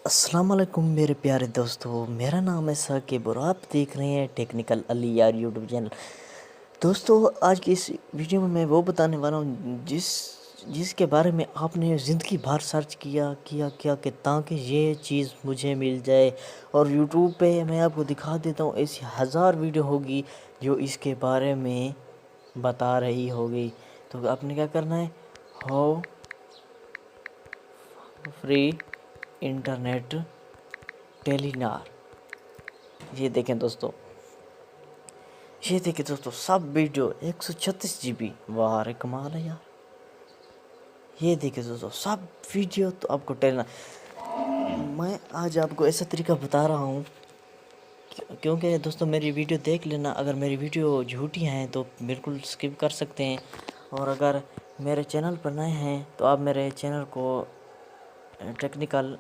अस्सलाम वालेकुम मेरे प्यारे दोस्तों, मेरा नाम है साकिब और आप देख रहे हैं टेक्निकल अली यार यूट्यूब चैनल। दोस्तों, आज की इस वीडियो में मैं वो बताने वाला हूँ जिसके बारे में आपने ज़िंदगी भर सर्च किया किया किया कि ताकि ये चीज़ मुझे मिल जाए। और यूट्यूब पे मैं आपको दिखा देता हूँ, ऐसी हज़ार वीडियो होगी जो इसके बारे में बता रही होगी। तो आपने क्या करना है, हाउ फ्री इंटरनेट टेलीनार। ये देखें दोस्तों, सब वीडियो 136 GB। वाह रे कमाल है यार। ये देखिए दोस्तों, सब वीडियो तो आपको टेलीनार। मैं आज आपको ऐसा तरीका बता रहा हूँ क्योंकि दोस्तों मेरी वीडियो देख लेना। अगर मेरी वीडियो झूठी हैं तो बिल्कुल स्किप कर सकते हैं, और अगर मेरे चैनल पर नए हैं तो आप मेरे चैनल को टेक्निकल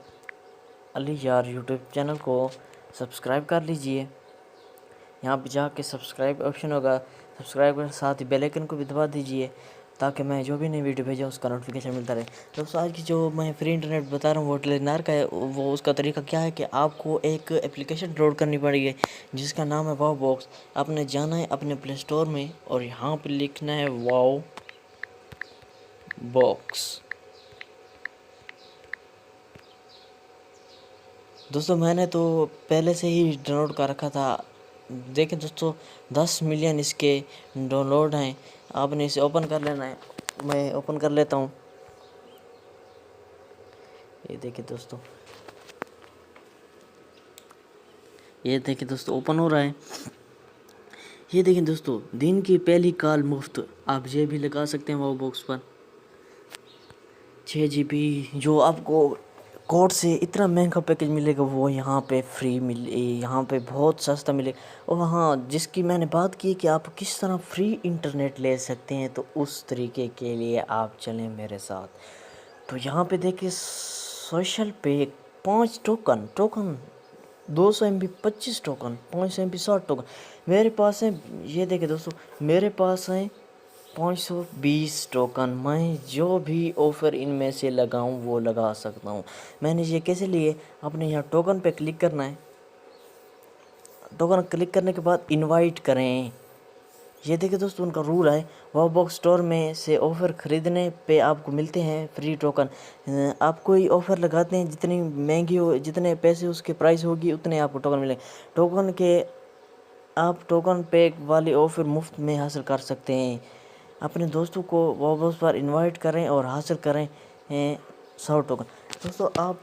अली यार यूट्यूब चैनल को सब्सक्राइब कर लीजिए। यहाँ पे जाके सब्सक्राइब ऑप्शन होगा, सब्सक्राइब के साथ ही बेल आइकन को भी दबा दीजिए ताकि मैं जो भी नई वीडियो भेजा उसका नोटिफिकेशन मिलता रहे। दोस्तों, आज की जो मैं फ्री इंटरनेट बता रहा हूँ वो टेलीनार का है। वो उसका तरीका क्या है कि आपको एक एप्लीकेशन डाउनलोड करनी पड़ेगी जिसका नाम है वाव बॉक्स। आपने जाना है अपने प्ले स्टोर में और यहाँ पर लिखना है वाव बॉक्स। दोस्तों, मैंने तो पहले से ही डाउनलोड कर रखा था। देखें दोस्तों, 10 मिलियन इसके डाउनलोड हैं। आपने इसे ओपन कर लेना है। मैं ओपन कर लेता हूँ। ये देखिए दोस्तों, ओपन हो रहा है। ये देखें दोस्तों, दिन की पहली कॉल मुफ्त। आप ये भी लगा सकते हैं वाव बॉक्स पर। 6 GB जो आपको कोर्ट से इतना महंगा पैकेज मिलेगा वो यहाँ पे फ्री मिले, यहाँ पे बहुत सस्ता मिलेगा। और हाँ, जिसकी मैंने बात की कि आप किस तरह फ्री इंटरनेट ले सकते हैं, तो उस तरीके के लिए आप चलें मेरे साथ। तो यहाँ पे देखिए, सोशल पे 5 token 200 MB 25 token, 500 MB 60 token मेरे पास है। ये देखिए दोस्तों, मेरे पास है 520 टोकन। मैं जो भी ऑफ़र इनमें से लगाऊं वो लगा सकता हूं। मैंने ये कैसे लिए, आपने यहाँ टोकन पे क्लिक करना है। टोकन क्लिक करने के बाद इनवाइट करें। ये देखिए दोस्तों, उनका रूल है, वाव बॉक्स स्टोर में से ऑफ़र ख़रीदने पे आपको मिलते हैं फ्री टोकन। आप कोई ऑफ़र लगाते हैं, जितनी महंगी हो, जितने पैसे उसके प्राइस होगी उतने आपको टोकन मिलेंगे। टोकन के आप टोकन पैक वाले ऑफ़र मुफ्त में हासिल कर सकते हैं। अपने दोस्तों को वाव बॉक्स पर इनवाइट करें और हासिल करें 100 टोकन। दोस्तों, आप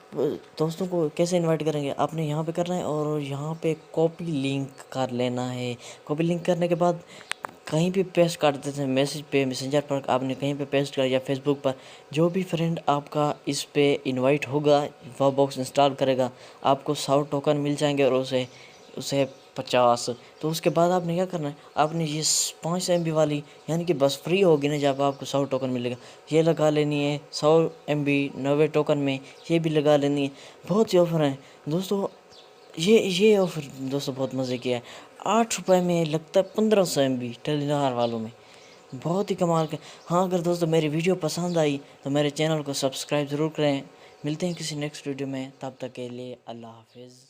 दोस्तों को कैसे इनवाइट करेंगे, आपने यहाँ पे करना है और यहाँ पे कॉपी लिंक कर लेना है। कॉपी लिंक करने के बाद कहीं भी पेस्ट कर देते हैं, मैसेज पे, मैसेंजर पर आपने कहीं पे पेस्ट कर, या फेसबुक पर। जो भी फ्रेंड आपका इस पे इनवाइट होगा, वाव बॉक्स इंस्टॉल करेगा, आपको 100 टोकन मिल जाएंगे और उसे उसे 50। तो उसके बाद आपने क्या करना है, आपने ये 5 MB वाली, यानी कि बस फ्री होगी ना जब आपको 100 टोकन मिलेगा, ये लगा लेनी है। 100 MB 90 टोकन में ये भी लगा लेनी है। बहुत सी ऑफ़र हैं दोस्तों। ये ऑफ़र दोस्तों बहुत मज़े की है। 8 रुपये में लगता है 1500 MB टेलीनार वालों में। बहुत ही कमाल के। हाँ, अगर दोस्तों मेरी वीडियो पसंद आई तो मेरे चैनल को सब्सक्राइब ज़रूर करें। मिलते हैं किसी नेक्स्ट वीडियो में, तब तक के लिए अल्लाह हाफिज़।